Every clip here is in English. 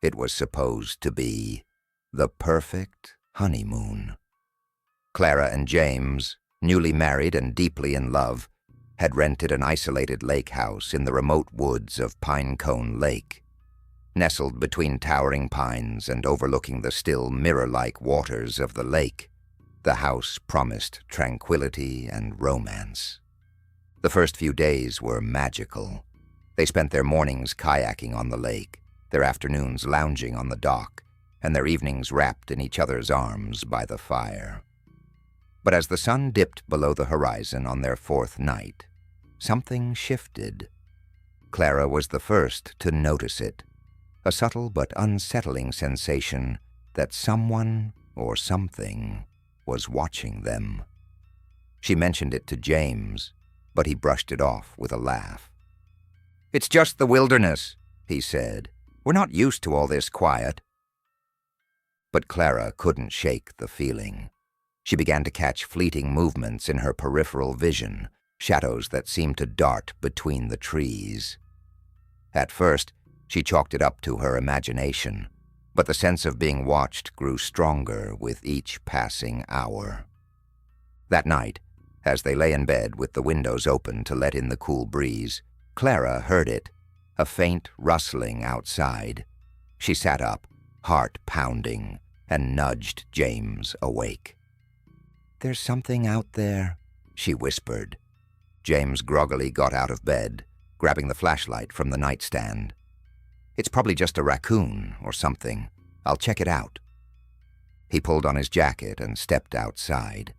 It was supposed to be the perfect honeymoon. Clara and James, newly married and deeply in love, had rented an isolated lake house in the remote woods of Pinecone Lake. Nestled between towering pines and overlooking the still mirror-like waters of the lake, the house promised tranquility and romance. The first few days were magical. They spent their mornings kayaking on the lake, their afternoons lounging on the dock, and their evenings wrapped in each other's arms by the fire. But as the sun dipped below the horizon on their fourth night, something shifted. Clara was the first to notice it, a subtle but unsettling sensation that someone or something was watching them. She mentioned it to James, but he brushed it off with a laugh. "It's just the wilderness," he said. "We're not used to all this quiet." But Clara couldn't shake the feeling. She began to catch fleeting movements in her peripheral vision, shadows that seemed to dart between the trees. At first, she chalked it up to her imagination, but the sense of being watched grew stronger with each passing hour. That night, as they lay in bed with the windows open to let in the cool breeze, Clara heard it, a faint rustling outside. She sat up, heart pounding, and nudged James awake. "There's something out there," she whispered. James groggily got out of bed, grabbing the flashlight from the nightstand. "It's probably just a raccoon or something. I'll check it out." He pulled on his jacket and stepped outside.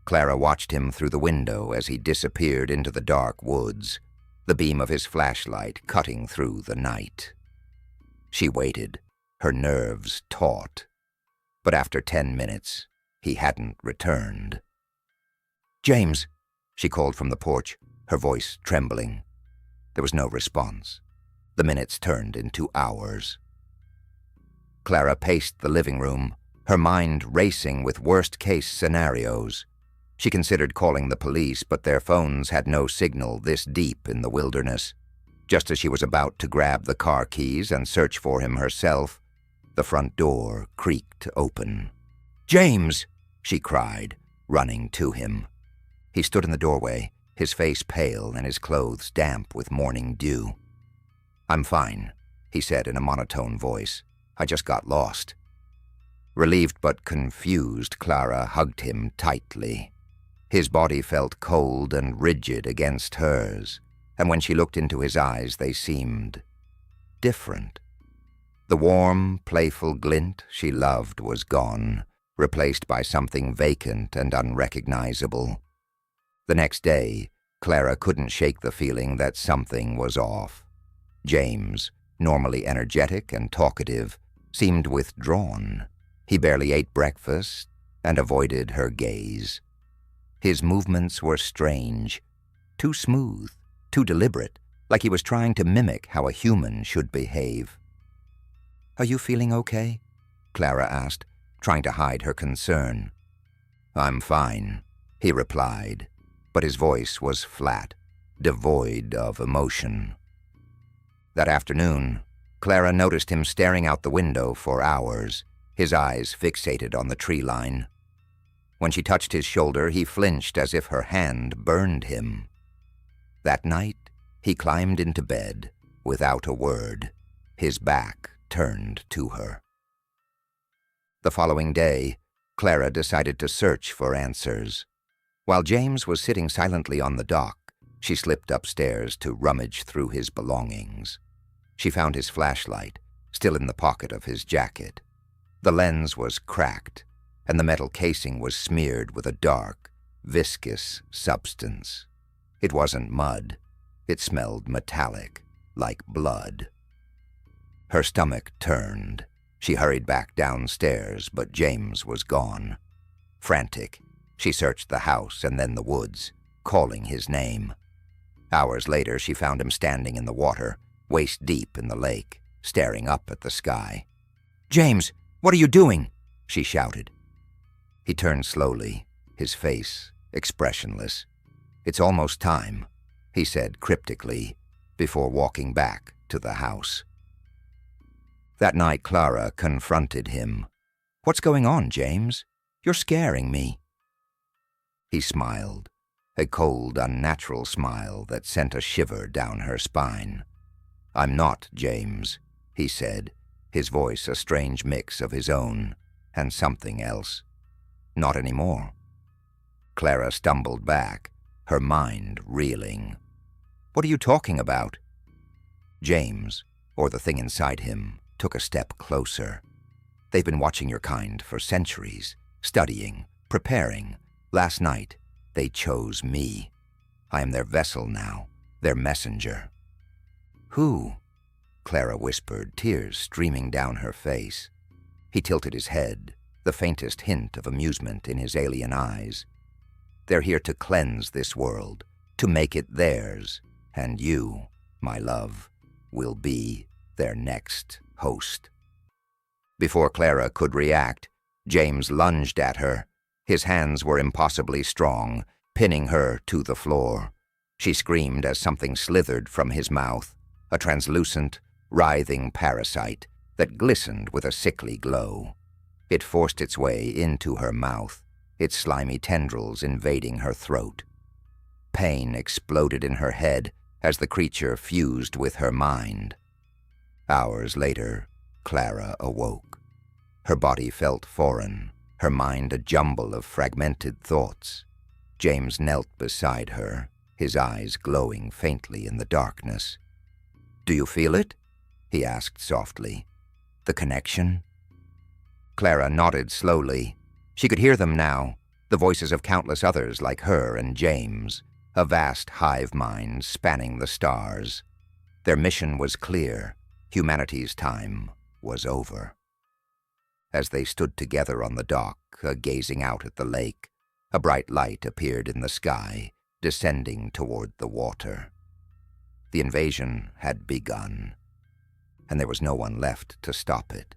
Clara watched him through the window as he disappeared into the dark woods, the beam of his flashlight cutting through the night. She waited, her nerves taut. But after 10 minutes, he hadn't returned. "James," she called from the porch, her voice trembling. There was no response. The minutes turned into hours. Clara paced the living room, her mind racing with worst-case scenarios. She considered calling the police, but their phones had no signal this deep in the wilderness. Just as she was about to grab the car keys and search for him herself, the front door creaked open. "James!" she cried, running to him. He stood in the doorway, his face pale and his clothes damp with morning dew. "I'm fine," he said in a monotone voice. "I just got lost." Relieved but confused, Clara hugged him tightly. His body felt cold and rigid against hers, and when she looked into his eyes, they seemed different. The warm, playful glint she loved was gone, replaced by something vacant and unrecognizable. The next day, Clara couldn't shake the feeling that something was off. James, normally energetic and talkative, seemed withdrawn. He barely ate breakfast and avoided her gaze. His movements were strange, too smooth, too deliberate, like he was trying to mimic how a human should behave. "Are you feeling okay?" Clara asked, trying to hide her concern. "I'm fine," he replied, but his voice was flat, devoid of emotion. That afternoon, Clara noticed him staring out the window for hours, his eyes fixated on the tree line. When she touched his shoulder, he flinched as if her hand burned him. That night, he climbed into bed without a word, his back turned to her. The following day, Clara decided to search for answers. While James was sitting silently on the dock, she slipped upstairs to rummage through his belongings. She found his flashlight, still in the pocket of his jacket. The lens was cracked, and the metal casing was smeared with a dark, viscous substance. It wasn't mud. It smelled metallic, like blood. Her stomach turned. She hurried back downstairs, but James was gone. Frantic, she searched the house and then the woods, calling his name. Hours later, she found him standing in the water, waist deep in the lake, staring up at the sky. "James, what are you doing?" she shouted. He turned slowly, his face expressionless. "It's almost time," he said cryptically, before walking back to the house. That night, Clara confronted him. "What's going on, James? You're scaring me." He smiled, a cold, unnatural smile that sent a shiver down her spine. "I'm not James," he said, his voice a strange mix of his own and something else. "Not anymore." Clara stumbled back, her mind reeling. "What are you talking about?" James, or the thing inside him, took a step closer. "They've been watching your kind for centuries, studying, preparing. Last night, they chose me. I am their vessel now, their messenger." "Who?" Clara whispered, tears streaming down her face. He tilted his head, the faintest hint of amusement in his alien eyes. "They're here to cleanse this world, to make it theirs, and you, my love, will be their next host." Before Clara could react, James lunged at her. His hands were impossibly strong, pinning her to the floor. She screamed as something slithered from his mouth, a translucent, writhing parasite that glistened with a sickly glow. It forced its way into her mouth, its slimy tendrils invading her throat. Pain exploded in her head as the creature fused with her mind. Hours later, Clara awoke. Her body felt foreign, her mind a jumble of fragmented thoughts. James knelt beside her, his eyes glowing faintly in the darkness. "Do you feel it?" he asked softly. "The connection?" Clara nodded slowly. She could hear them now, the voices of countless others like her and James, a vast hive mind spanning the stars. Their mission was clear. Humanity's time was over. As they stood together on the dock, gazing out at the lake, a bright light appeared in the sky, descending toward the water. The invasion had begun, and there was no one left to stop it.